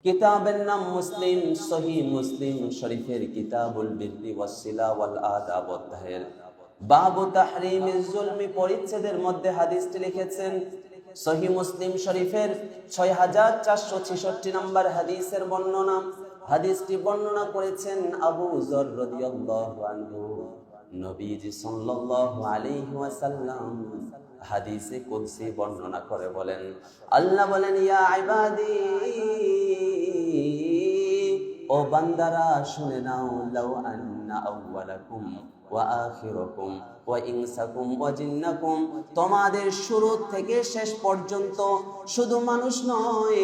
কিতাবের নাম মুসলিম, সহিহ মুসলিম শরীফের কিতাবুল বিররি ওয়াসসিলা ওয়াল আদাব ওয়াত-তাহীর বাবু তাহরিমিজ জুলমি পরিচ্ছেদের মধ্যে হাদিসটি লিখেছেন। সহিহ মুসলিম শরীফের 6466 নম্বর হাদিসের বর্ণনা। হাদিসটি বর্ণনা করেছেন আবু যর রাদিয়াল্লাহু আনহু। নবীজি সাল্লাল্লাহু আলাইহি ওয়াসাল্লাম হাদিসে কুদসি বর্ণনা করে বলেন, আল্লাহ বলেন, ইয়া ইবাদি, ও বান্দারা শুনে নাও, লাউ আন্না আউওয়ালাকুম ওয়া আখিরাকুম ওয়া ইনসাকুম ওয়া জিন্নাকুম, তোমাদের শুরু থেকে শেষ পর্যন্ত শুধু মানুষ নয়,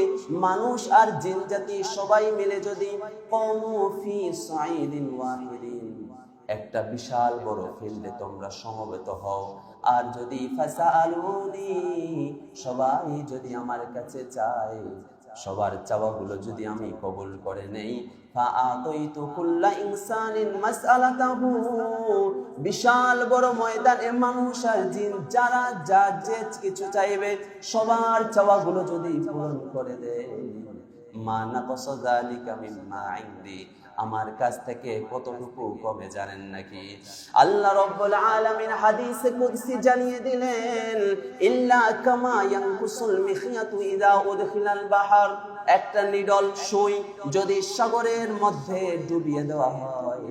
মানুষ আর জিন জাতি সবাই মিলে যদি কওমু ফি সাইদিন ওয়াহিদিন, একটা বিশাল বড় ফিল্ডে তোমরা সমবেত হও, আর যদি ফাসালুনি, সবাই যদি আমার কাছে চায়, সবার চাওয়াগুলো যদি আমি কবুল করে নেই, ফাআতাইতু কুল্লা ইনসানিন মাসআলাতাহু, বিশাল বড় ময়দানে মানুষ আর জিন যারা যা যে কিছু চাইবে সবার চাওয়াগুলো যদি পূরণ করে দেয়, মা নাকাসা যালিকা মিম্মা ইনদি, আমার কাছ থেকে কতটুকু কমে জানেন নাকি? আল্লাহ রাব্বুল আলামিন হাদিসে কুদসি জানিয়ে দিলেন, ইল্লা কামা ইয়ানকুসুল মিখিয়াতু ইযা উদখিলাল বাহর, একটা নিডল সুই যদি সাগরের মধ্যে ডুবিয়ে দেওয়া হয়,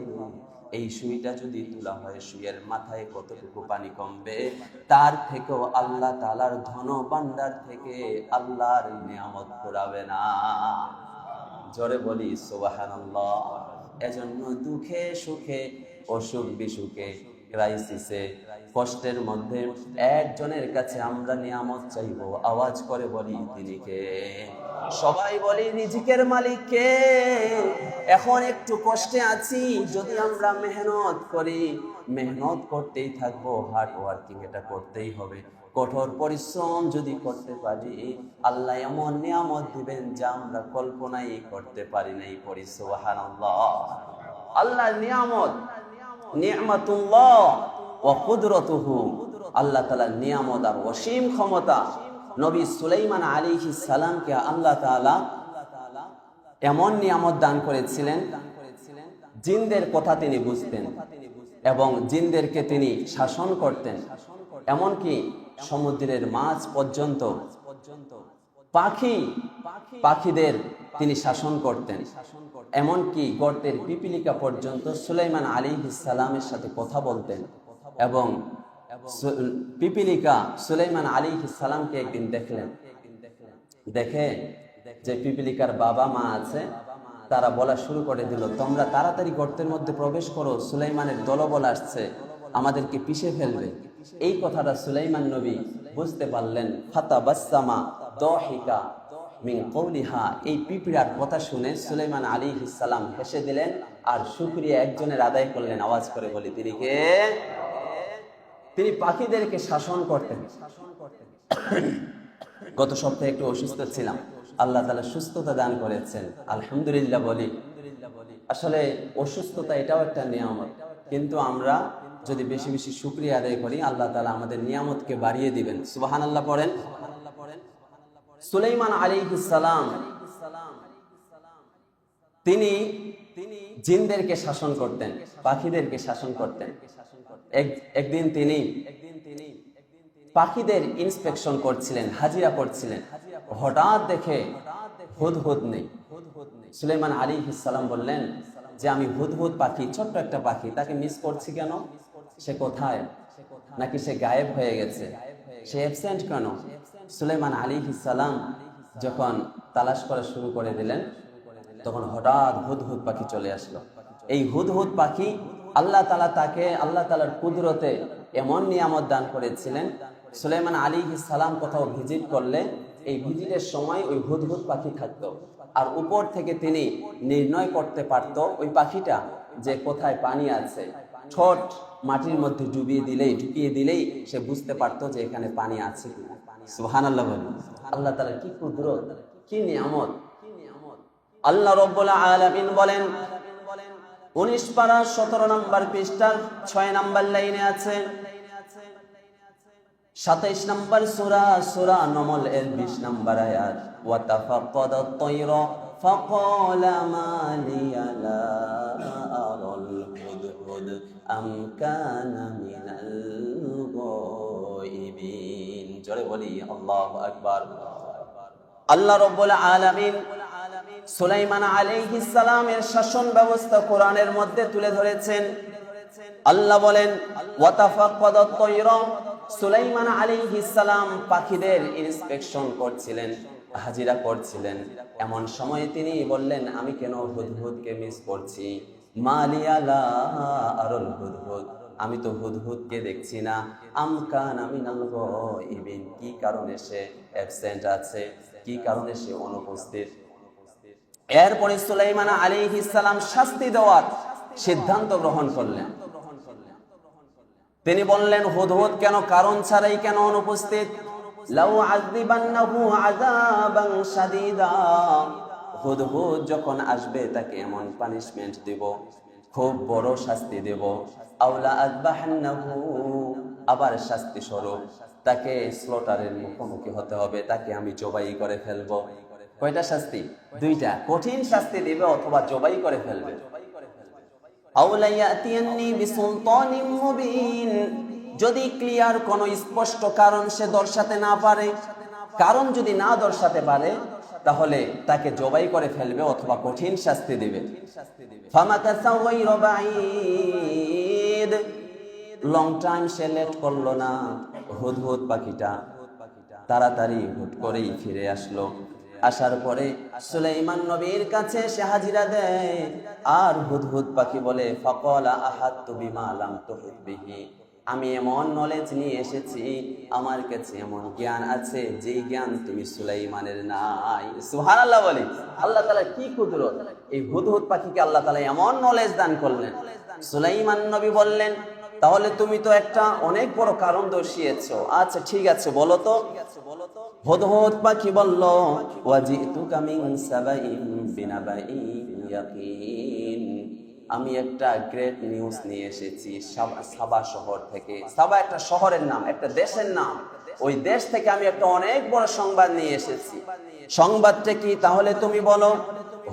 এই সুইটা যদি তোলা হয়, সুইয়ের মাথায় কতটুকু পানি কমবে, তার থেকেও আল্লাহ তাআলার ধন ভান্ডার থেকে আল্লাহর নিয়ামত ফুরাবে না। জোরে বলি সুবহানাল্লাহ। এজন্য দুঃখে সুখে, অসুখ বিসুখে, ক্রাইসিসে, কষ্টের মধ্যে একজনের কাছে আমরা নিয়ামত চাইবো, আওয়াজ করে বলি তিনি কে? সবাই বলি রিজিকের মালিক কে? এখন একটু কষ্টে আছি, যদি আমরা মেহনত করি, মেহনত করতেই থাকবো, হার্ড ওয়ার্কিং এটা করতেই হবে, কঠোর পরিশ্রম যদি করতে পারি, আল্লাহ এমন নিয়ামত দিবেন যা আমরা কল্পনাই করতে পারি নাই। পড়ি সুবহানাল্লাহ। আল্লাহর নিয়ামত, নি'মাতুল্লাহ ওয়া কুদরতুহু, আল্লাহ তাআলার নিয়ামত আর অসীম ক্ষমতা। নবী সুলাইমান আলাইহিস সালামকে আল্লাহ তাআলা এমন নিয়ামত দান করেছিলেন, জিনদের কথা তিনি বুঝতেন এবং জিনদেরকে তিনি শাসন করতেন, এমনকি সমুদ্রের মাছ পর্যন্ত, পাখিদের তিনি শাসন করতেন, এমনকি গর্তের পিপিলিকা পর্যন্ত সুলাইমান আলাইহিস সালামের সাথে কথা বলতেন। এবং পিপিলিকা সুলাইমান আলাইহিস সালামকে একদিন দেখলেন, দেখে যে পিপিলিকার বাবা মা আছে, তারা বলা শুরু করে দিল, তোমরা তাড়াতাড়ি গর্তের মধ্যে প্রবেশ করো, সুলাইমানের দলবল আসছে, আমাদেরকে পিষে ফেলবে। এই কথাটা সুলাইমান নবী বুঝতে পারলেন। ফাতাবাসসামা দাহিকা মিন কওলিহা, এই পিপিড়ার কথা শুনে সুলাইমান আলাইহিস সালাম হেসে দিলেন আর শুকরিয়া একজনের আদায় করলেন। আওয়াজ করে বলি তিনি কে? তিনি পাখিদেরকে শাসন করতেন। গত সপ্তাহে একটু অসুস্থ ছিলাম, আল্লাহ তাআলা সুস্থতা দান করেছেন, আলহামদুলিল্লাহ বলি। আসলে অসুস্থতা এটাও একটা নিয়ামত, কিন্তু আমরা যদি বেশি বেশি শুকরিয়া আদায় করি, আল্লাহ তাআলা আমাদের নিয়ামতকে বাড়িয়ে দিবেন। সুবহানাল্লাহ পড়েন। সুলাইমান আলাইহিস সালাম তিনি জিনদেরকে শাসন করতেন, পাখিদেরকে শাসন করতেন। একদিন তিনি পাখিদের ইন্সপেকশন করছিলেন, হাজিরা করছিলেন, হঠাৎ দেখে হুদহুদ নেই। সুলাইমান আলাইহিস সালাম বললেন যে আমি হুদহুদ পাখি, ছোট্ট একটা পাখি, তাকে মিস করছি কেন? সে কোথায়? নাকি সে গায়েব হয়ে গেছে? সে অ্যাবসেন্ট কেন? সুলাইমান আলাইহিস সালাম যখন তালাশ করা শুরু করে দিলেন, তখন হঠাৎ হুদহুদ পাখি চলে আসলো। এই হুদহুদ পাখি আল্লাহ তাআলা তাকে আল্লাহ তাআলার কুদরতে এমন নিয়ামত দান করেছিলেন, সুলাইমান আলাইহিস সালাম কোথাও ভিজিট করলে এই ভিজিটের সময় ওই হুদহুদ পাখি থাকতো, আর উপর থেকে তিনি নির্ণয় করতে পারত ওই পাখিটা যে কোথায় পানি আছে। ঠোঁট মাটির মধ্যে ঢুকিয়ে দিলেই সে বুঝতে পারত যে এখানে পানি আছে কিনা। সুবহানাল্লাহ বলেন। আল্লাহ তাআলার কি কুদরত, কি নিয়ামত। আল্লাহ রাব্বুল আলামিন বলেন, 19 পারা 17 নম্বর পৃষ্ঠার 6 নম্বর লাইনে আছে, 27 নম্বর সূরা নমল এর 20 নম্বর আয়াত, ওয়া তাফাক্কাদাত তায়রা فقال ما لي لا أرى الهدهد أم كان من الغائبين জোরে বলি আল্লাহু আকবার। আল্লাহ রাব্বুল আলামিন সুলাইমান আলাইহিস সালামের শাসন ব্যবস্থা কোরআনের মধ্যে তুলে ধরেছেন। আল্লাহ বলেন ওয়াতাফাক্কাদাত তায়রা, সুলাইমান আলাইহিস সালাম পাখিদের ইন্সপেকশন করছিলেন, হাজিরা করছিলেন। এমন সময় তিনি বললেন, আমি কেন হুদহুদকে মিস করছি? মালিয়া লা আরাল হুদহুদ, আমি তো হুদহুদকে দেখছি না। আম কানা মিনাল গায়বিন, কি কারণে সে অ্যাবসেন্ট আছে, কি কারণে সে অনুপস্থিত। এরপরে সুলাইমান আলাইহিস সালাম শাস্তি দেওয়ার সিদ্ধান্ত গ্রহণ করলেন। তিনি বললেন, হুদহুদ কেন কারণ ছাড়াই কেন অনুপস্থিত? লাউ আযিবান্নাহু আযাবান শাদীদা, হুদহুদ যখন আসবে তাকে এমন পানিশমেন্ট দেব, খুব বড় শাস্তি দেব। আওলা আযবাহান্নাহু, আবার শাস্তি স্বরূপ তাকে স্লটারের মুখোমুখি হতে হবে, তাকে আমি জবাই করে ফেলবো। কয়টা শাস্তি? দুইটা, কঠিন শাস্তি দেবে অথবা জবাই করে ফেলবে। আওলা ইয়াতিয়ান্নি বিসুলতানিম মুবিন, যদি ক্লিয়ার কোন স্পষ্ট কারণ সে দর্শাতে না পারে, কারণ যদি না দর্শাতে পারে, তাহলে তাকে জবাই করে ফেলবে অথবা কঠিন শাস্তি দিবে। ফামাকাসা গায়রা বাঈদ, লং টাইম সে লেট করলো না। হুদহুদ পাখিটা তাড়াতাড়ি হুট করেই ফিরে আসলো। আসার পরে সুলাইমান নবীর কাছে সে হাজিরা দেয়। আর হুদহুদ পাখি বলে, ফাকালা আহাত্তু বিমা লাম তুহিত বিহি, আমি এমন নলেজ নিয়ে এসেছি, আমার কাছে এমন জ্ঞান আছে যে জ্ঞান তুমি সুলাইমানের নাই। সুবহানাল্লাহ বলি। আল্লাহ তাআলা কি কুদরত, এই হুদহুদ পাখিকে আল্লাহ তাআলা এমন নলেজ দান করলেন। সুলাইমান নবী বললেন, তাহলে তুমি তো একটা অনেক বড় কারণ দর্শিয়েছো। আচ্ছা ঠিক আছে, বলো তো। হুদহুদ পাখি বলল, ওয়াজিতুকা মিন সাবাইন বিনাবাইন ইয়াকিন, আমি একটা গ্রেট নিউজ নিয়ে এসেছি সাবা শহর থেকে। সাবা একটা শহরের নাম, একটা দেশের নাম। ওই দেশ থেকে আমি একটা অনেক বড় সংবাদ নিয়ে এসেছি। সংবাদটা কি তাহলে তুমি বলো।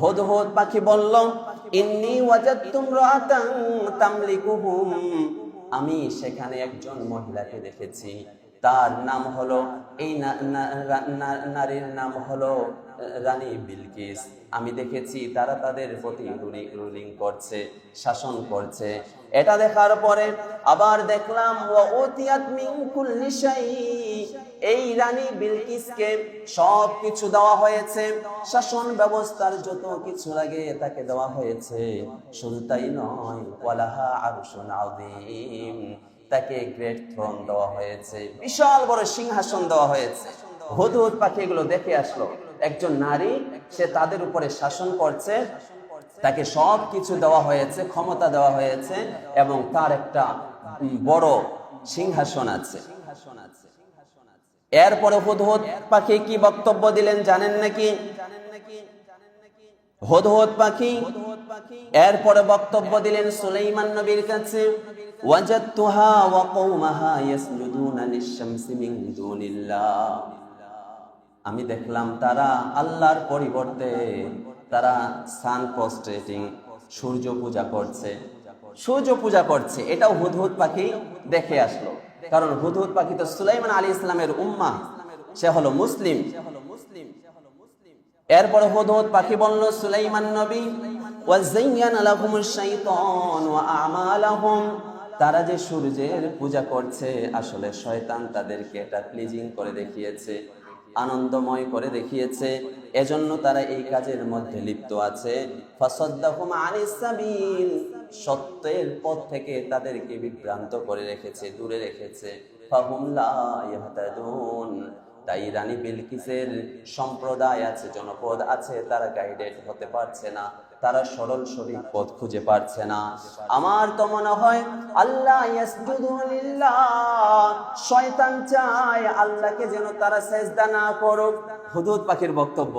হুদহুদ পাখি বলল, ইন্নী ওয়াজাদতু ইমরাআতান তামলিকুহুম, আমি সেখানে একজন মহিলাকে দেখেছি, তার নাম হলো, এই নারীর নাম হলো রানী বিলকিস। আমি দেখেছি তারা তাদের প্রতি রুলিং করছে, শাসন করছে। এটা দেখার পরে আবার দেখলাম ওয়া উতিয়াত মিন কুল্লি শাই, এই রানী বিলকিসকে সব কিছু দেওয়া হয়েছে, শাসন ব্যবস্থার যত কিছু লাগে তাকে দেওয়া হয়েছে। শুধু তাই নয়, ওয়ালাহা আরশুন আযীম, তাকে গ্রেট থ্রোন দেওয়া হয়েছে, বিশাল বড় সিংহাসন দেওয়া হয়েছে। হুদহুদ পাখি এগুলো দেখে আসলো, একজন নারী, সে তাদের উপরে শাসন করছে, তাকে সব কিছু দেওয়া হয়েছে, ক্ষমতা দেওয়া হয়েছে, এবং তার একটা বড় সিংহাসন আছে। এরপরে হুদহুদ পাখি কি বক্তব্য দিলেন জানেন নাকি? হুদহুদ পাখি এরপরে বক্তব্য দিলেন সুলাইমান নবীর কাছে, ওয়াজাদতুহা ওয়া কওমাহা ইয়াসজুদুনা লিশ-শামসি মিন দুনিল্লাহ, আমি দেখলাম তারা আল্লাহর পরিবর্তে তারা সান প্রস্ট্রেটিং, সূর্য পূজা করছে, সূর্য পূজা করছে। এটাও হুদহুদ পাখি দেখে আসলো, কারণ হুদহুদ পাখি তো সুলাইমান আলাইহিস সালামের উম্মাহ, সে হলো মুসলিম। এরপর হুদহুদ পাখি বলল, সুলাইমান নবী, ওয়াযায়্যানা লাহুমুশ শাইতানু আমালাহুম, তারা যে সূর্যের পূজা করছে, আসলে শয়তান তাদেরকে এটা প্লিজিং করে দেখিয়েছে, আনন্দময় করে দেখিয়েছে, এজন্য তারা এই কাজের মধ্যে লিপ্ত আছে। ফাসাদ্দাহুম আনিস সাবিল, সত্যের পথ থেকে তাদেরকে বিভ্রান্ত করে রেখেছে, দূরে রেখেছে। ফাহুম লা ইয়াহতাদুন, তাই রানী বিলকিসের সম্প্রদায় আছে, জনপদ আছে, তারা গাইডেড হতে পারছে না, তারা সরল সঠিক পথ খুঁজে পারছে না। আমার তো মনে হয় আল্লাহ ইয়াসজুদু লিল্লাহ, শয়তান চায় আল্লাহকে যেন তারা সেজদা না করুক। হুদহুদ পাখির বক্তব্য।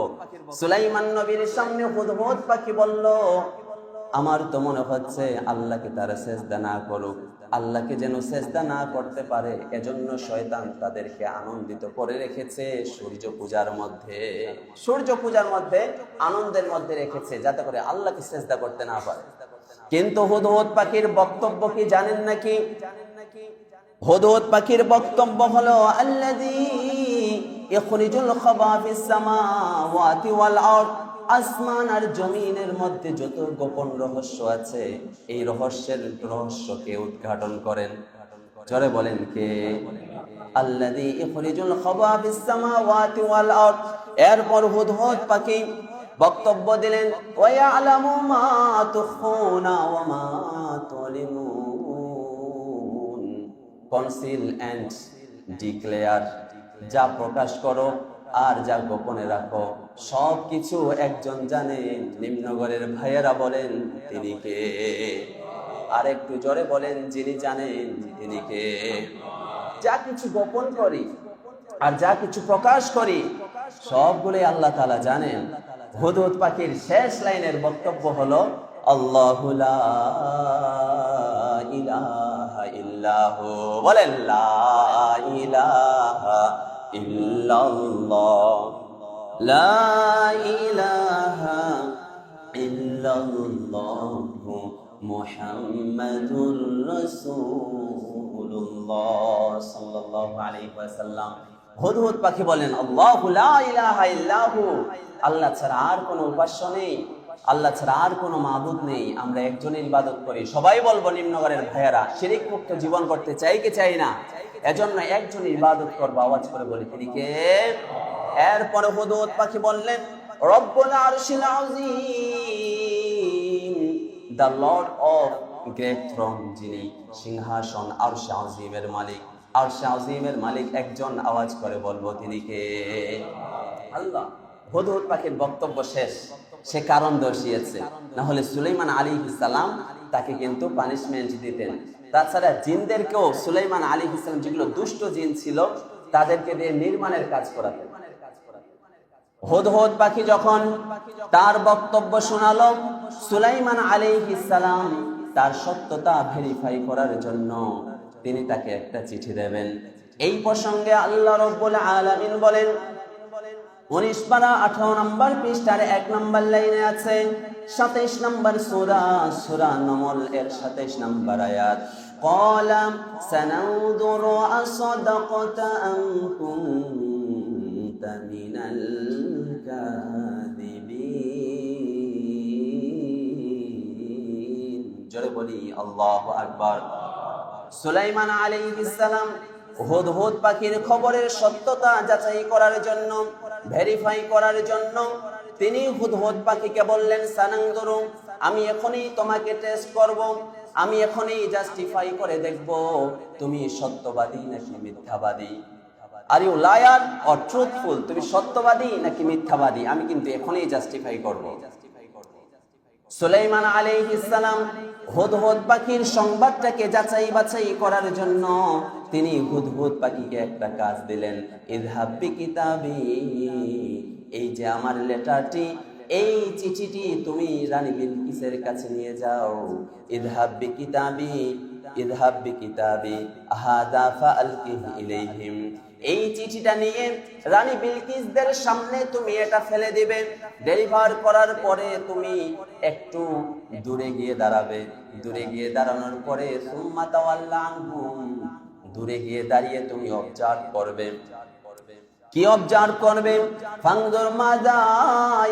সুলাইমান নবীর সামনে হুদহুদ পাখি বলল, আমার তো মনে হচ্ছে আল্লাহকে তারা সেজদা না করুক, আল্লাহকে যেন সেজদা না করতে পারে, এজন্য শয়তান তাদেরকে আনন্দিত করে রেখেছে সূর্য পূজার মধ্যে, সূর্য পূজার মধ্যে আনন্দের মধ্যে রেখেছে, যাতে করে আল্লাহকে সেজদা করতে না পারে। কিন্তু হুদহুদ পাখির বক্তব্য কি জানেন নাকি? হুদহুদ পাখির বক্তব্য হলো আল্লাযী ইখরিজুল খাবা ফিস সামাওয়াতি ওয়াল আরদ, আসমান আর জমিনের মধ্যে যত গোপন রহস্য আছে, এই রহস্যকে উদ্ঘাটন করেন। জোরে বলেন কে? আল্লাযী ইখরিজুল খাবা ফিস সামাওয়াতি ওয়াল আরদ। এরপর হুদহুদ পাখি বক্তব্য দিলেন, ওয়া ইয়ালামু মা তুখফুনা ওয়া মা তুলিনুন। কনসিল এন্ড ডিক্লেয়ার, যা প্রকাশ করো আর যা গোপনে রাখো সব কিছু একজন জানেন। নিম্নগরের ভাইয়েরা বলেন তিনি কে? আর একটু জোরে বলেন, যিনি জানেন তিনি কে? যা কিছু গোপন করি আর যা কিছু প্রকাশ করি সবগুলোই আল্লাহ তাআলা জানেন। হুদহুদ পাখির শেষ লাইনের বক্তব্য হলো, আল্লাহু লা ইলাহা ইল্লাহু, বলেন লা ইলাহা ইল্লাল্লাহ, লা ইলাহা ইল্লাল্লাহ মুহাম্মাদুর রাসূলুল্লাহ সাল্লাল্লাহু আলাইহি ওয়াসাল্লাম। হুদহুদ পাখি বলেন, আল্লাহু লা ইলাহা ইল্লাহু, আল্লাহ ছাড়া আর কোনো উপাস্য নেই, আল্লাহ ছাড়া আর কোনো মাবুদ নেই, আমরা একজনের ইবাদত করি। সবাই বলবো নিম্নগরের ভাইয়েরা, শিরিক মুক্ত জীবন করতে চাই কি চাই না? এজন্য একজনের ইবাদত করবো, আওয়াজ করে বলি তিনি কে? এরপরে হুদহুদ পাখি বললেন, রব্বুল আরশিল আযীম, the lord of great throne, যিনি সিংহাসন আরশে আযীমের মালিক। আরশে আযীমের মালিক একজন, আওয়াজ করে বলবো তিনি কে? আল্লাহ। হুদহুদ পাখির বক্তব্য শেষ, সে কারণ দর্শিয়েছে, না হলে সুলাইমান আলাইহিস সালাম তাকে কিন্তু পানিশমেন্ট দিতেন। তাছাড়া জিনদেরকেও সুলাইমান আলাইহিস সালাম, যেগুলো দুষ্ট জিন ছিল, তাদেরকে দিয়ে নির্মাণের কাজ করাতেন। হুদহুদ পাখি যখন তার বক্তব্য শোনালো, সুলাইমান আলাইহিস সালাম তার সত্যতা ভেরিফাই করার জন্য তিনি তাকে একটা চিঠি দেবেন। এই প্রসঙ্গে আল্লাহ রাব্বুল আলামিন বলেন, 19 পারা 18 নম্বর পৃষ্ঠার 1 নম্বর লাইনে আছে, 27 নম্বর সূরা নমল এর 27 নম্বর আয়াত, ক্বালা সানাউযুরু আসাদাকতা আম কুনতা মিনাল কাযিবিন। জোরে বলি আল্লাহু আকবার। সুলাইমান আলাইহিস সালাম হুদহুদ পাখির খবরের সত্যতা যাচাই করার জন্য, ভেরিফাই করার জন্য তিনি হুদহুদ পাখিকে বললেন, সানানজুরু, আমি এখনই তোমাকে টেস্ট করব, আমি এখনই জাস্টিফাই করে দেখব তুমি সত্যবাদী নাকি মিথ্যাবাদী। Are you liar or truthful, তুমি সত্যবাদী নাকি মিথ্যাবাদী, আমি কিন্তু এখনই জাস্টিফাই করব। সুলাইমান আলাইহিস সালাম হুদহুদ পাখির সংবাদটাকে যাচাই বাছাই করার জন্য তিনি হুদহুদ পাখিকে একটা কাজ দিলেন, ইযহাব বিকিতাবি, এই যে আমার লেটারটি, এই চিঠিটি তুমি রানী বিলকিসের কাছে নিয়ে যাও। ইযহাব বিকিতাবি, ইযহাব বিকিতাবি হাদা ফাআলকিহি ইলাইহিম, এই চিঠিটা নিয়ে রানী বিলকিসদের সামনে তুমি এটা ফেলে দিবে। ডেলিভার করার পরে তুমি একটু দূরে গিয়ে দাঁড়াবে, দূরে গিয়ে দাঁড়ানোর পরে সুম্মা তাওয়াল্লা আনহুম, দূরে গিয়ে দাঁড়িয়ে তুমি অবজার্ভ করবে। কি অবজার্ভ করবে? ফানজুর মাযা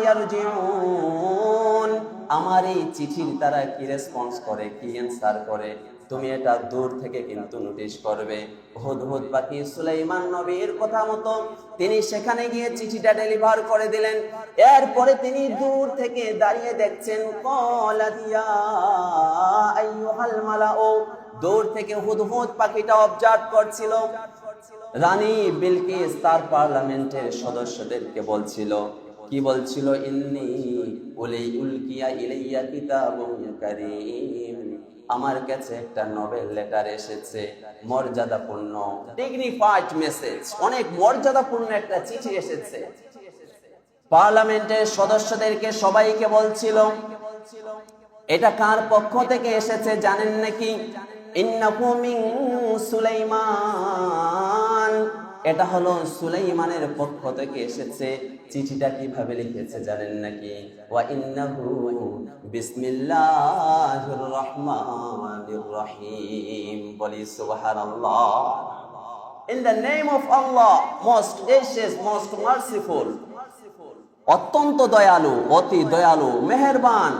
ইয়ারজিউন, আমার এই চিঠির তারা কি রেসপন্স করে, কি অ্যানসার করে, তুমি এটা দূর থেকে কিন্তু নোটিশ করবে। হুদহুদ পাখি সুলাইমান নবীর কথা মতো তিনি সেখানে গিয়ে চিঠিটা ডেলিভার করে দিলেন। এরপরে তিনি দূর থেকে দাঁড়িয়ে দেখছেন, ক্বালাতিয়া আইয়ুহাল মালাউ, দূর থেকে হুদহুদ পাখিটা অবজার্ভ করছিল। রানী বিলকিস তার পার্লামেন্টের সদস্যদেরকে বলছিল, কি বলছিল? ইন্নী উলকিয়া ইলাইয়া কিতাবুন কারীম, আমার কাছে একটা নোবেল লেটার এসেছে, মর্যাদাপূর্ণ, ডিগনিফাইড মেসেজ, অনেক মর্যাদাপূর্ণ একটা চিঠি এসেছে। পার্লামেন্টের সদস্যদেরকে সবাইকে বলছিল, এটা কার পক্ষ থেকে এসেছে জানেন নাকি? ইন্নাহু মিন সুলাইমান, এটা হলো সুলাইমানের পক্ষ থেকে এসেছে। চিঠিটা কিভাবে লিখেছে জানেন নাকি? ওয়া ইন্নাহু বিসমিল্লাহির রহমানির রহিম, বলি সুবহানাল্লাহ। In the name of Allah, most gracious, most merciful, অত্যন্ত দয়ালু, অতি দয়ালু, মেহেরবান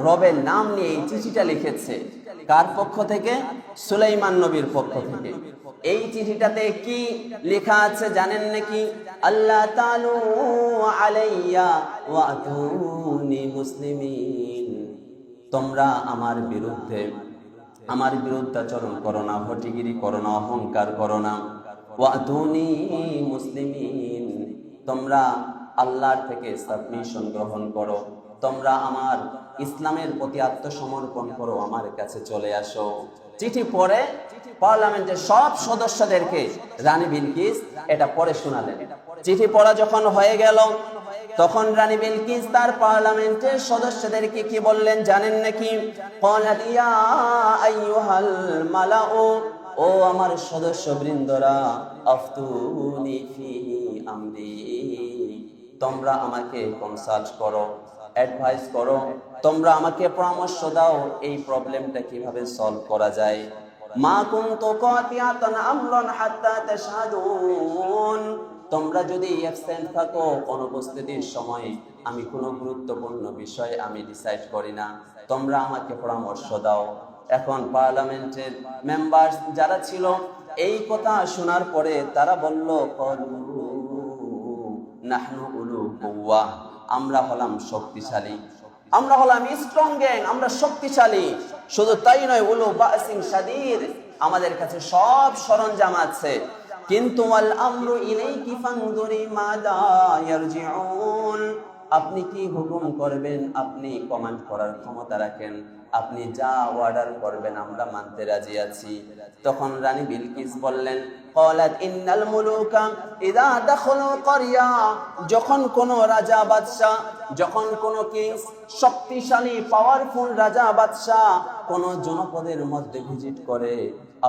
রবের নাম নিয়ে এই চিঠিটা লিখেছে। কার পক্ষ থেকে? সুলাইমান নবীর পক্ষ থেকে। এই চিঠিটাতে কি লেখা আছে জানেন নাকি? আল্লাহ তাআলু আলাইয়া ওয়া আতুনি মুসলিমিন, তোমরা আমার বিরুদ্ধাচরণ করো না, হটিগিরি করো না, অহংকার করো না। ওয়া আতুনি মুসলিমিন, তোমরা আল্লাহর থেকে সাবমিশন গ্রহণ করো, তোমরা আমার ইসলামের প্রতি আত্মসমর্পণ করো, আমার কাছে চলে আসো। চিঠি পড়ে পার্লামেন্টের সব সদস্যদেরকে রানী বিলকিস এটা পড়ে শোনালেন। চিঠি পড়া যখন হয়ে গেল, তখন রানী বিলকিস তার পার্লামেন্টের সদস্যদেরকে কি বললেন জানেন নাকি? ক্বালাত ইয়া আইয়ুহাল মালাউ, ও আমার সদস্যবৃন্দরা, আফতুনি ফি আমরি, তোমরা আমাকে কনসাল্ট করো, অ্যাডভাইস করো, তোমরা আমাকে পরামর্শ দাও এই প্রবলেমটা কিভাবে সলভ করা যায়। মা কুনতু কাতিয়াতান আমরান হাত্তা তাশহাদুন, তোমরা যদি অ্যাবসেন্ট থাকো, অনুপস্থিতির সময় আমি কোনো গুরুত্বপূর্ণ বিষয় আমি ডিসাইড করি না, তোমরা আমাকে পরামর্শ দাও। এখন পার্লামেন্টের মেম্বার যারা ছিল এই কথা শোনার পরে তারা বলল, নাহনু উলু কুওয়া, আমরা হলাম শক্তিশালী, আমরা হলাম স্ট্রং গ্যাং, আমরা শক্তিশালী। শুধু তাই নয়, উলু বাসিন শাদীদ, আমাদের কাছে সব সরঞ্জাম আছে। কিন্তু ওয়াল আমরু ইলাইকি ফানদুরি মাদা ইয়ারজিউন, আপনি কি হুকুম করবেন, আপনি কমান্ড করার ক্ষমতা রাখেন, আপনি যা অর্ডার করবেন আমরা মানতে রাজি আছি। তখন রানী বিলকিস বললেন, ক্বালাত ইন্নাল মুলুকা ইযা দাখালু ক্বরিয়া, যখন কোন রাজা বাদশা, যখন কোন কিংস, শক্তিশালী পাওয়ারফুল রাজা বাদশা কোন জনপদের মধ্যে ভিজিট করে,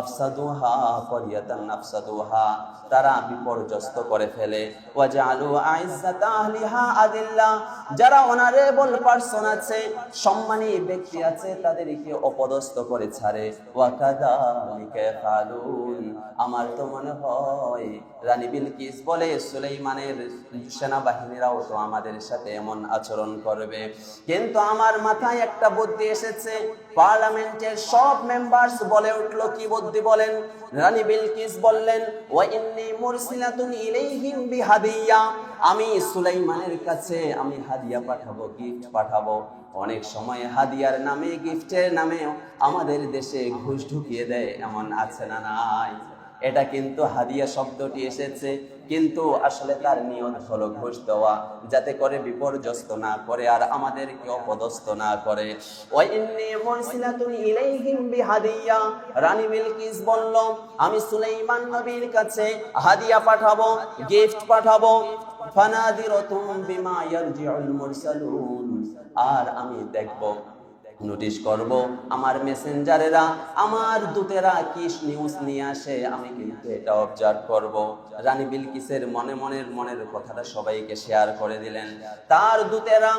আফসাদুহা ক্বরিয়াতান আফসাদুহা, তারা বিপর্যস্ত করে ফেলে। ওয়াজআলু আইজ্জাতা আহলিহা আদিল্লা, যারা অনারেবল পারসন আছে, সম্মানী ব্যক্তি আছে, তাদেরকে অপদস্থ করে ছাড়ে। ওয়া কাযালিকা ইয়াফআলুন, আমার তো মনে হয় রানী বিলকিস বলে সুলাইমানের সেনাবাহিনীরাও তো আমাদের সাথে এমন আচরণ করবে। কিন্তু আমার মাথায় একটা বুদ্ধি এসেছে। পার্লামেন্টের সব মেম্বার্স বলে উঠলো, কি বুদ্ধি বলেন? রানী বিলকিস বললেন, ওয়া ইন্নী মুরসিলাতুন ইলাইহিম বিহাদিয়া, আমি সুলাইমানের কাছে আমি হাদিয়া পাঠাবো, গিফট পাঠাবো। অনেক সময় হাদিয়ার নামে, গিফটের নামে আমাদের দেশে ঘুষ ঢুকিয়ে দেয়, এমন আছে না নাই? এটা কিন্তু হাদিয়া শব্দটি এসেছে, কিন্তু আসলে তার নিয়ত হলো ঘুষ দেওয়া, যাতে করে বিপর্যস্ত না করে আর আমাদেরকে অপদস্থ না করে। ওয়া ইন্নী মুরসিলাতুন ইলাইহিম বিহাদিয়া, রানী বিলকিস বলল, আমি সুলাইমান নবীর কাছে হাদিয়া পাঠাবো, গিফট পাঠাবো। ফানাদিরাতুম বিমা ইয়ারজিউল মুরসালুন, আর আমি দেখব, নোটিশ করব আমার মেসেঞ্জারেরা, আমার দূতেরা কি নিউজ নিয়ে আসে, আমি কিন্তু এটা অবজার্ভ করব। রানী বিলকিসের মনের কথাটা সবাইকে শেয়ার করে দিলেন। তার দূতেরা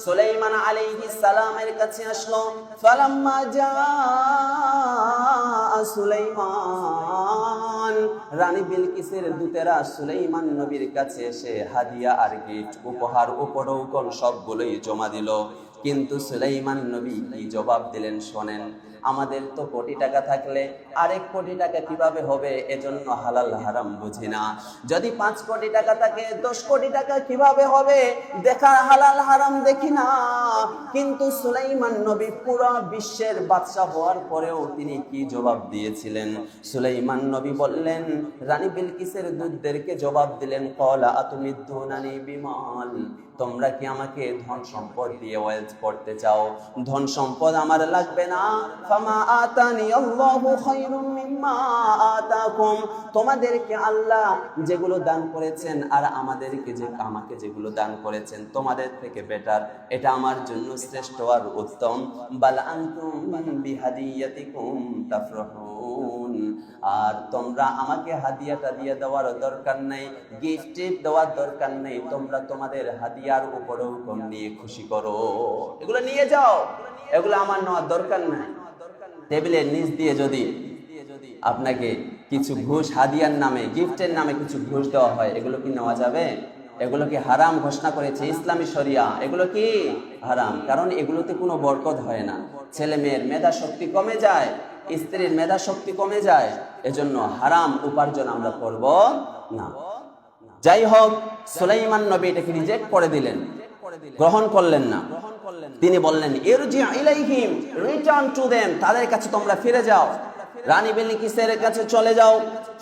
সুলাইমান আলাইহিস সালামের কাছে আসলো। ফালাম্মা জাআ সুলাইমান, রানী বিলকিসের দূতেরা সুলাইমান নবীর কাছে এসে হাদিয়া আর গিফট, উপহার, উপঢৌকন সবগুলোই জমা দিল। কিন্তু সুলাইমান নবী কি জবাব দিলেন শোনেন। আমাদের তো কোটি টাকা থাকলে আরেক কোটি টাকা কিভাবে হবে, এজন্য হালাল হারাম বুঝি না। যদি 5 কোটি টাকা থাকে 10 কোটি টাকা কিভাবে হবে, দেখা হালাল হারাম দেখি না। কিন্তু সুলাইমান নবী পুরো বিশ্বের বাদশা হওয়ার পরেও তিনি কি জবাব দিয়েছিলেন? সুলাইমান নবী বললেন, রানী বিলকিসের দূতদেরকে জবাব দিলেন, ক্বালা আতুমিদ্দুনানি বিমাল, তোমরা কি আমাকে ধন সম্পদ দিয়ে ওয়েলথ করতে চাও? ধন সম্পদ আমার লাগবে না। ফামা আতানি আল্লাহু খায়রুম মিম্মা আতাকুম, তোমাদেরকে আল্লাহ যেগুলো দান করেছেন আর আমাকে যেগুলো দান করেছেন তোমাদের থেকে বেটার, এটা আমার জন্য শ্রেষ্ঠ আর উত্তম। বাল আনতুম বিহাদিয়াতিকুম তাফরাহুন, আর তোমরা আমাকে হাদিয়াটা দিয়ে দেওয়ার দরকার নেই, গিফট দেওয়ার দরকার নেই, তোমরা তোমাদের হাদিয়ার উপরেও নিয়ে খুশি করো, এগুলো নিয়ে যাও, এগুলো আমার নেওয়ার দরকার নাই। টেবিলের নিচ দিয়ে যদি আপনাকে কিছু ঘুষ হাদিয়ার নামে, গিফটের নামে কিছু ঘুষ দেওয়া হয়, এগুলো কি নেওয়া যাবে? এগুলো কি হারাম ঘোষণা করেছে ইসলামী শরিয়া, এগুলো কি হারাম, কারণ এগুলোতে কোনো বরকত হয় না, ছেলে মেয়ের মেধা শক্তি কমে যায়, স্ত্রীর মেধা শক্তি কমে যায়, এজন্য হারাম উপার্জন আমরা করব না। যাই হোক, সুলাইমান নবী এটাকে রিজেক্ট করে দিলেন, গ্রহণ করলেন না। তিনি বললেন ইরজি ইলাইহিম, রিটার্ন টু দেম, তাদের কাছে তোমরা ফিরে যাও, রানী বিলকিসের কাছে চলে যাও।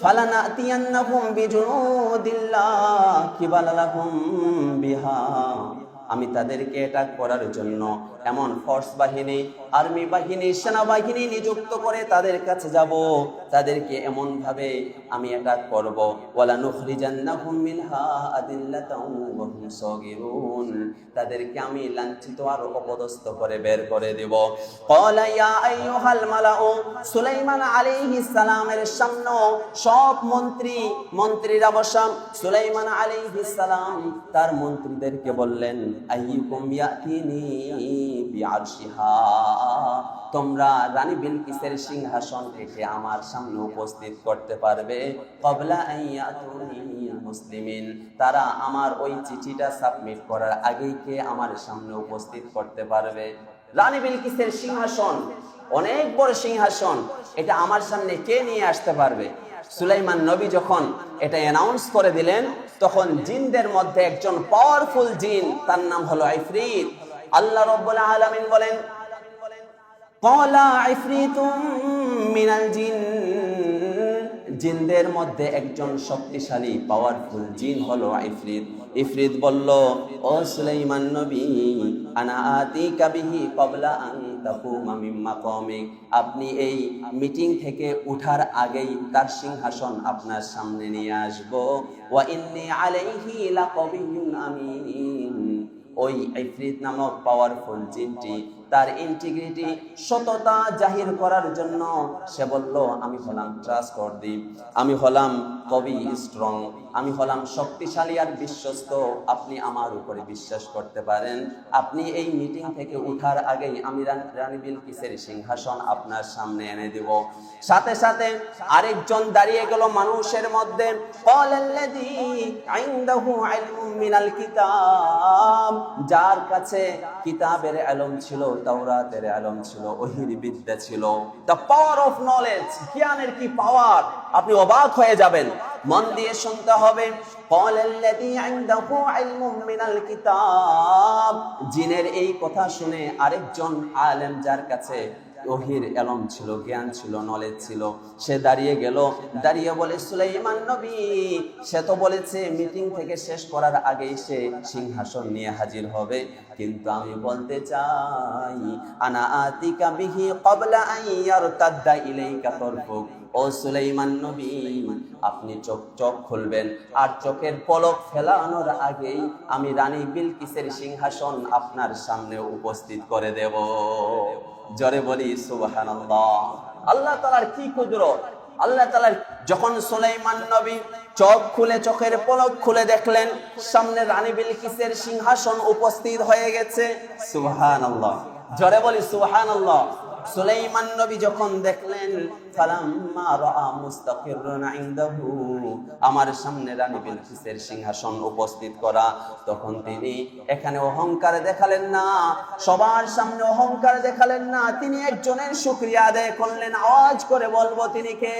ফালানাতিয়ান্নাহুম বিজুনুদিল্লাহ কিবালালাহুম বিহা, আমি তাদেরকে এটা করার জন্য এমন ফোর্স বাহিনী, আর্মি বাহিনী, সেনাবাহিনী নিযুক্ত করে তাদের কাছে যাব, তাদেরকে এমন ভাবে আমি এটা করব। ওয়ালা নুখরিজান্নাহুম মিনহা আদিল্লাতাও ওয়া হুম সাগিরুন, তাদেরকে আমি লাঞ্ছিত আর অপদস্থ করে বের করে দেব। ক্বালা ইয়া আইয়ুহাল মালাউ, সুলাইমান আলাইহিস সালামের সামনে সব মন্ত্রীরা বসা। সুলাইমান আলাইহিস সালাম তার মন্ত্রীদেরকে বললেন, আইয়ুকুম ইয়াতিনি বিআরশিহা, তোমরা রানী বিলকিসের সিংহাসন থেকে আমার সামনে উপস্থিত করতে পারবে, ক্বাবলা আন ইয়াতুনি মুসলিমিন, তারা আমার ওই চিঠিটা সাবমিট করার আগেই কে আমার সামনে উপস্থিত করতে পারবে? রানী বিলকিসের সিংহাসন অনেক বড় সিংহাসন, এটা আমার সামনে কে নিয়ে আসতে পারবে? সুলাইমান নবী যখন এটা অ্যানাউন্স করে দিলেন, তখন জিনদের মধ্যে একজন পাওয়ারফুল জিন, তার নাম হলো ইফরিত। আল্লাহ রাব্বুল আলামিন বলেন, ক্বালা ইফরিতুম মিনাল জিন, জিনদের মধ্যে একজন শক্তিশালী পাওয়ারফুল জিন হলো ইফরিত। ইফরিত বলল, ও সুলাইমান নবী, আনা আতিকা বিহি ক্বাবলা আন তাকুমা মিন মাকামিক, আপনি এই মিটিং থেকে উঠার আগেই তার সিংহাসন আপনার সামনে নিয়ে আসব। ওয়া ইন্নী আলাইহি লাকাবিয়্যুন আমিন, ওই ইফরিত নামক পাওয়ারফুল জিনটি তার ইন্টিগ্রিটি, সততা জাহির করার জন্য সে বলল, আমি হলাম ট্রাস্টওয়ার্দি, আমি হলাম কবি স্ট্রং, আমি হলাম শক্তিশালী আর বিশ্বস্ত, আপনি আমার উপরে বিশ্বাস করতে পারেন, আপনি এই মিটিং থেকে উঠার আগেই আমি রানী বিলকিসের সিংহাসন আপনার সামনে এনে দেব। সাথে সাথে আরেকজন দাঁড়িয়ে গেল মানুষের মধ্যে, ক্বালাল্লাযী ইনদাহু ইলমুম মিনাল কিতাব, যার কাছে কিতাবের ইলম ছিল, তাওরাতের ইলম ছিল, ওহীর বিদ্যা ছিল, দ্য পাওয়ার অফ নলেজ, জ্ঞানের কি পাওয়ার, আপনি অবাক হয়ে যাবেন। মন দিয়ে শুনতে হবে। ক্বালাল্লাযী ইনদাহু ইলমুম মিনাল কিতাব, জিনের এই কথা শুনে আরেকজন আলেম, যার কাছে ওহীর ইলম ছিল, জ্ঞান ছিল, নলেজ ছিল, সে দাঁড়িয়ে গেল, দাঁড়িয়ে বলে, সুলাইমান নবী সে তো বলেছে মিটিং থেকে শেষ করার আগেই সে সিংহাসন নিয়ে হাজির হবে, কিন্তু আমি বলতে চাই, আনা আতিকা বিহি ক্বাবলা আন ইয়ারতাদ্দা ইলাইকা তারফুক, ও সুলাইমান নবী আপনি চোখ খুলবেন, আর চোখের পলক ফেলানোর আগেই আমি রানী বিলকিসের সিংহাসন আপনার সামনে উপস্থিত করে দেব। জোরে বলি সুবহানাল্লাহ। আল্লাহ তাআলার কি কুদরত! আল্লাহ তাআলা যখন সুলাইমান নবী চোখ খুলে, চোখের পলক খুলে দেখলেন সামনে রানী বিলকিসের সিংহাসন উপস্থিত হয়ে গেছে। সুবহানাল্লাহ, জোরে বলি সুবহানাল্লাহ। সুলাইমান নবী যখন দেখলেন, ফালাম্মা রাআ মুস্তাকিররান ইনদাহু, আমার সামনে রানী বিলকিসের সিংহাসন উপস্থিত করা, তখন তিনি এখানে অহংকার দেখালেন না, সবার সামনে অহংকার দেখালেন না, তিনি একজনের শুকরিয়া আদায় করলেন। আওয়াজ করে বলবো তিনি কে?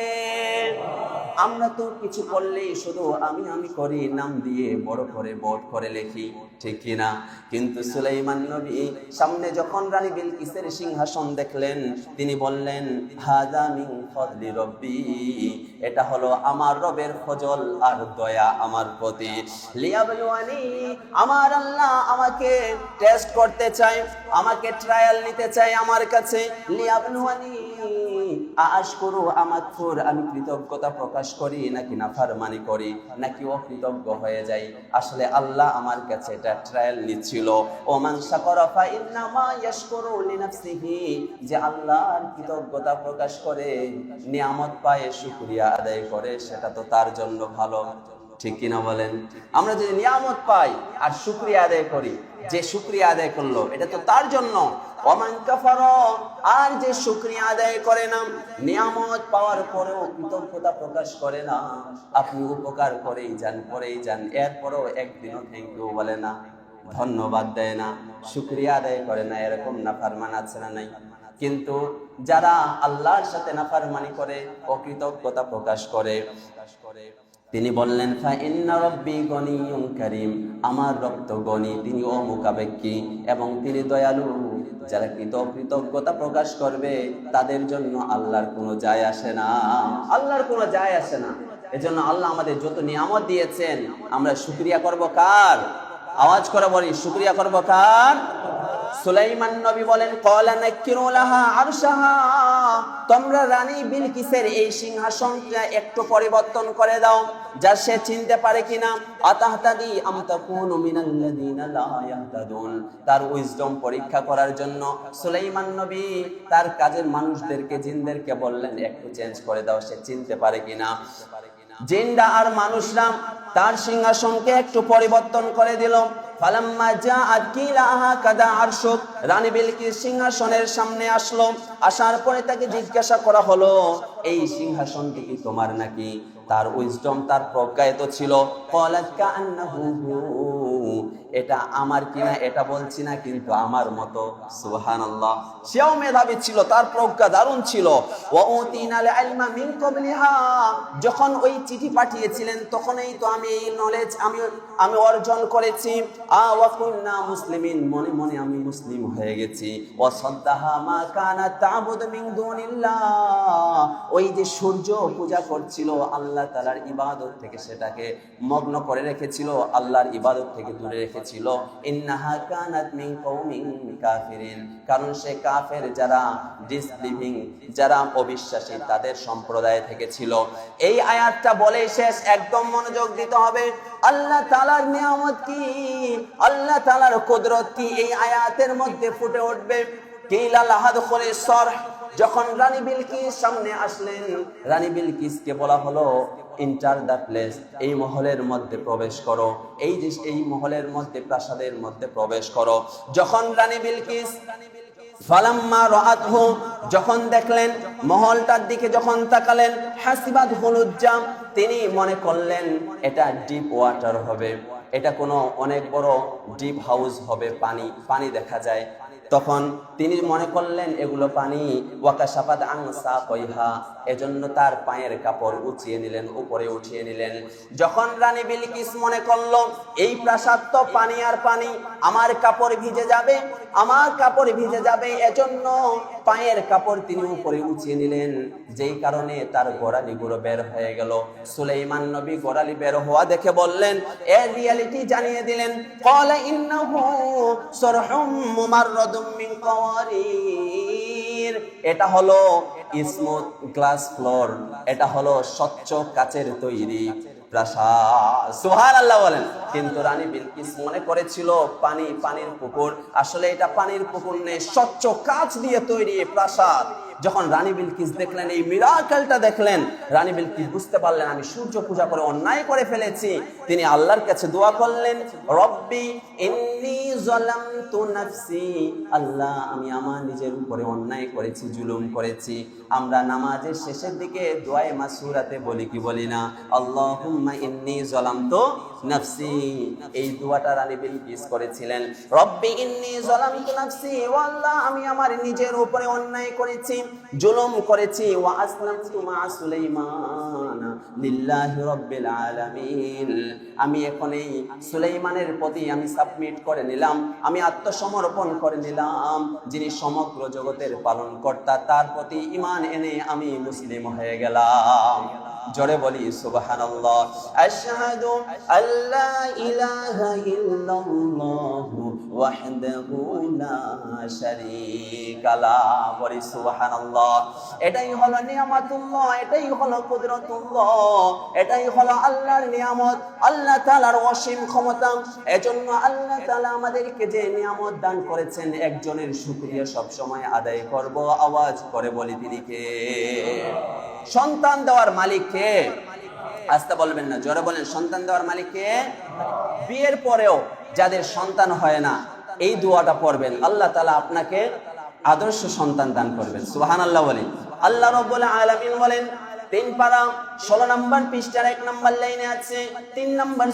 আমরা তো কিছু করলেই শুধু আমি আমি করি, নাম দিয়ে বড় করে বোর্ড করে লিখি, ঠিক কিনা? কিন্তু সুলাইমান নবী সামনে যখন রানী বিলকিসের সিংহাসন দেখলেন, তিনি বললেন, হাযা মিন ফাদলি রব্বি, এটা হলো আমার রবের ফজল আর দয়া আমার প্রতি। লিয়াবলুয়ানি, আমার আল্লাহ আমাকে টেস্ট করতে চায়, আমাকে ট্রায়াল নিতে চায় আমার কাছে। লিয়াবলুয়ানি আশকুরু আম আকফুর, আমি কৃতজ্ঞতা প্রকাশ করি নাকি নাফরমানি করি, নাকি অকৃতজ্ঞ হয়ে যাই। আসলে আল্লাহ আমার কাছে এটা ট্রায়াল নিচ্ছিল। ও মান শাকারা ফা ইন্নামা ইয়াশকুরু লিনাফসিহি, যে আল্লাহর কৃতজ্ঞতা প্রকাশ করে, নিয়ামত পায়, শুকরিয়া আদায় করে, সেটা তো তার জন্য ভালো, ঠিক কিনা বলেন? আমরা যদি নিয়ামত পাই আর শুকরিয়া আদায় করি, যে শুকরিয়া আদায় করলো এটা তো তার জন্য। ওমান কাফারা, আর যে শুকরিয়া আদায় করে না, নিয়ামত পাওয়ার পরেও কৃতজ্ঞতা প্রকাশ করে না, আপনি উপকার করেই যান, এরপরও একদিনও থ্যাংক ইউ বলে না, ধন্যবাদ দেয় না, শুকরিয়া আদায় করে না, এরকম নাফরমান আছে না নাই? কিন্তু যারা আল্লাহর সাথে নাফরমানি করে, অকৃতজ্ঞতা প্রকাশ করে, তিনি বললেন, ফা ইন্না রাব্বি গনিয়্যুন কারীম, আমার রব তো গনি, তিনি অমুখাপেক্ষী এবং তিনি দয়ালু। যারা কৃতজ্ঞতা প্রকাশ করবে তাদের জন্য আল্লাহর কোনো যায় আসে না, আল্লাহর কোনো যায় আসে না। এজন্য আল্লাহ আমাদের যত নিয়ামত দিয়েছেন, আমরা শুকরিয়া করব কার? আওয়াজ করে বলি, শুকরিয়া করব কার? সুলাইমান নবী বলেন, ক্বালা নাকিরু লাহা আরশাহা, তোমরা রানী বিলকিসের এই সিংহাসনটা একটু পরিবর্তন করে দাও, যা সে চিনতে পারে কিনা। আতাহতাদি আম তাকুনু মিনাল্লাযিনা লা ইয়াহতাদুন, তার উইজডম পরীক্ষা করার জন্য সুলাইমান নবী তার কাজের মানুষদেরকে, জিনদেরকে বললেন, একটু চেঞ্জ করে দাও, সে চিনতে পারে কিনা। জিনরা আর মানুষরা তার সিংহাসনকে একটু পরিবর্তন করে দিল। ফালাম্মা জাআত কিলাহা কাদা আরশুক, রানী বিলকিস সিংহাসনের সামনে আসলো। আসার পরে তাকে জিজ্ঞাসা করা হলো, এই সিংহাসনটি কি তোমার নাকি? তার উইজডম, তার প্রজ্ঞায় তো ছিল। ক্বালাত কাআন্নাহু, এটা আমার কিনা এটা বলছি না, কিন্তু আমার মতো। সুবহানাল্লাহ, সেও মেধাবী ছিল, তার প্রজ্ঞা দারুণ ছিল। ওয়া উতিনাল ইলমা মিন ক্বাবলিহা, যখন ওই চিঠি পাঠিয়েছিলেন তখনই তো আমি এই নলেজ আমি অর্জন করেছি। ওয়া কুননা মুসলিমিন, মনে মনে আমি মুসলিম হয়ে গেছি। ওয়া সাদ্দাহা মা কানাত তা'বুদু মিন দুনিল্লাহ, ওই যে সূর্য পূজা করছিল আল্লাহ তাআলার ইবাদত থেকে, সেটাকে মগ্ন করে রেখেছিল, আল্লাহর ইবাদত থেকে দূরে রেখেছিল। ইন্নাহা কানাত মিন কওমিন কাফিরিন, কারণ সে কাফের, যারা ডিসবিলিভিং, যারা অবিশ্বাসী, তাদের সম্প্রদায় থেকে ছিল। এই আয়াতটা বলে শেষ, একদম মনোযোগ দিতে হবে। আল্লাহ তাআলার নিয়ামত কি, আল্লাহ তাআলার কুদরত কি, এই আয়াতের মধ্যে ফুটে উঠবে। কিলা লাহাদ খুলি সরহ, যখন রানী বিলকিস সামনে আসলেন, রানী বিলকিসকে বলা হলো, ইন্টার দ্য প্লেস, এই মহলের মধ্যে প্রবেশ করো, এই মহলের মধ্যে, প্রাসাদের মধ্যে প্রবেশ করো। যখন রানী বিলকিস ফালাম্মা রাআতহু, যখন দেখলেন, মহলটার দিকে যখন তাকালেন, হাসিবাত হুলুজ্জা, তিনি মনে করলেন এটা ডিপ ওয়াটার হবে, এটা কোনো অনেক বড় ডিপ হাউস হবে, পানি দেখা যায়। তখন তিনি মনে করলেন এগুলো পানি। ওয়াকাশাফাত আন সাকাইহা, এজন্য তার পায়ের কাপড় উঠিয়ে নিলেন, উপরে উঠিয়ে নিলেন। যখন রানী বিলকিস মনে করলো এই প্রাসাদ তো পানি আর পানি, আমার কাপড় ভিজে যাবে, এজন্য পায়ের কাপড় তিনি উপরে উঠিয়ে নিলেন, যেই কারণে তার গোড়ালিগুলো বের হয়ে গেল। সুলাইমান নবী গোড়ালি বের হওয়া দেখে বললেন, এর রিয়ালিটি জানিয়ে দিলেন। ক্বালা ইন্নাহু সরহুম মুমাররাদুম মিন কাওয়ারির, এটা হলো স্মুথ গ্লাস ফ্লোর, এটা হলো স্বচ্ছ কাচের তৈরি প্রাসাদ। সুবহানাল্লাহ বলেন। কিন্তু রানী বিলকিস মনে করেছিল পানির পুকুর, আসলে এটা পানির পুকুর নেই, স্বচ্ছ কাচ দিয়ে তৈরি প্রাসাদ। যখন রানী বিলকিস দেখলেন, এই মিরাকেলটা দেখলেন, রানী বিলকিস বুঝতে পারলেন আমি সূর্য পূজা করে অন্যায় করে ফেলেছি। তিনি আল্লাহর কাছে দোয়া করলেন, রব্বি ইন্নী যালামতু নাফসি, আল্লাহ আমি আমার নিজের উপরে অন্যায় করেছি, জুলুম করেছি। আমরা নামাজের শেষের দিকে দোয়ায়ে মাসুরাতে বলি কি বলি না, আল্লাহুম্মা ইন্নী যালামতু নাফসি, এই দোয়াটা রানী বিলকিস করেছিলেন। রব্বি ইন্নী যালামতু নাফসি, ও আল্লাহ আমি আমার নিজের উপরে অন্যায় করেছি। জুলুম করেছি। ওয়া আসলামতু মা সুলাইমান লিল্লাহি রাব্বিল আলামিন, আমি এখন এই সুলাইমানের প্রতি আমি সাবমিট করে নিলাম, আমি আত্মসমর্পণ করে নিলাম, যিনি সমগ্র জগতের পালনকর্তা, তার প্রতি ঈমান এনে আমি মুসলিম হয়ে গেলাম। জোরে বলি সুবহানাল্লাহ। আশহাদু আল্লা ইলাহা ইল্লাল্লাহু ওয়াহদাহু লা শারীকা লা, বলি সুবহানাল্লাহ। এটাই হলো নিয়ামতুল্লাহ, এটাই হলো কুদরতুল্লাহ, এটাই হলো আল্লাহর নিয়ামত, আল্লাহ তাআলার অসীম ক্ষমতা। এজন্য আল্লাহ তাআলা আমাদেরকে যে নিয়ামত দান করেছেন, একজনের শুকরিয়া সব সময় আদায় করব। আওয়াজ করে বলি তিনি কে? সন্তান দেওয়ার মালিক কে? আস্তে বলবেন না, জোরে বলেন, সন্তান দেওয়ার মালিক কে? বিয়ের পরেও যাদের সন্তান হয় না, এই দোয়াটা পড়বেন, আল্লাহ তাআলা আপনাকে আদর্শ সন্তান দান করবেন। সুবহানাল্লাহ বলেন। আল্লাহ রাব্বুল আলামিন বলেন 3 পারা 16 নম্বর পৃষ্ঠার 1 নম্বর লাইনে আছে, 3 নম্বর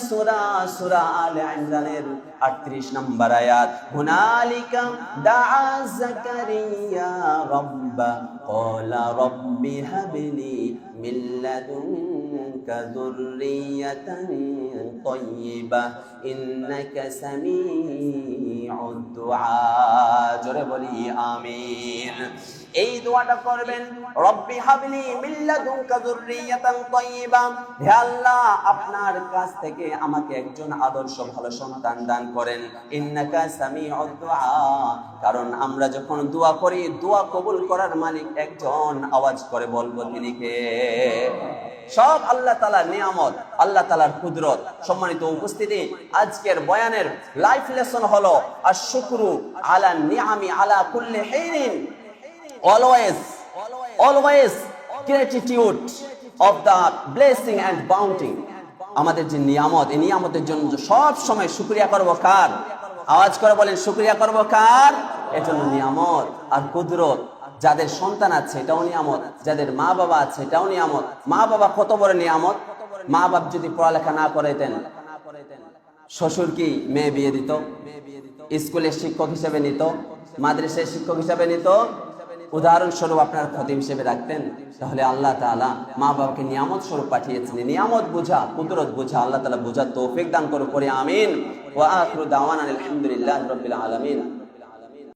সূরা আলে ইমরানের 38 নম্বর আয়াত, হুনালিকা দাআ যাকারিয়া রাব্বা ক্বালা রাব্বি হাবলি মিন লাদুনকা যুররিয়াতান তাইয়্যিবা ইন্নাকা সামিউদ দুআ। জোরে বলি আমিন। এই দোয়াটা করবেন, রব্বি হাবলি মিন লাদুনকা যুররিয়াতান তাইয়্যিবা, হে আল্লাহ আপনার কাছ থেকে আমাকে একজন আদর্শ ভালো সন্তান দান করেন। ইন্নাকা সামিউদ দুআ, কারণ আমরা যখন দোয়া করি, দোয়া কবুল করার মালিক একজন। আওয়াজ করে বলবো তিনি কে? সব আল্লাহ তাআলার নিয়ামত, আল্লাহ তাআলার কুদরত। সম্মানিত উপস্থিতি, আজকের বয়ানের লাইফ লেসন হলো আশ-শুকরু আলা নিআমি আলা কুল্লি হিনিন, always gratitude of the blessing and bounty। আমাদের যে নিয়ামত, এই নিয়ামতের জন্য সব সময় শুকরিয়া করব কার? আওয়াজ করে বলেন, শুকরিয়া করব কার? এজন্য নিয়ামত আর কুদরত। যাদের সন্তান আছে এটাও নিয়ামত, যাদের মা বাবা আছে এটাও নিয়ামত। মা বাবা কত বড় নিয়ামত! মা বাবা যদি পড়ালেখা না করাইতেন, শ্বশুর কি মেয়ে বিয়ে দিত, স্কুলে শিক্ষক হিসেবে নিত, মাদ্রাসায় শিক্ষক হিসেবে নিত, উদাহরণস্বরূপ আপনার খতিব হিসেবে রাখতেন। তাহলে আল্লাহ তাআলা মা বাবাকে নিয়ামত স্বরূপ পাঠিয়েছেন। নিয়ামত বোঝা, কুদরত বোঝা আল্লাহ তাআলা বোঝার তৌফিক দান করুন, পড়ে আমিন। ওয়া আখিরু দাওয়ানা আলহামদুলিল্লাহি রাব্বিল আলামিন।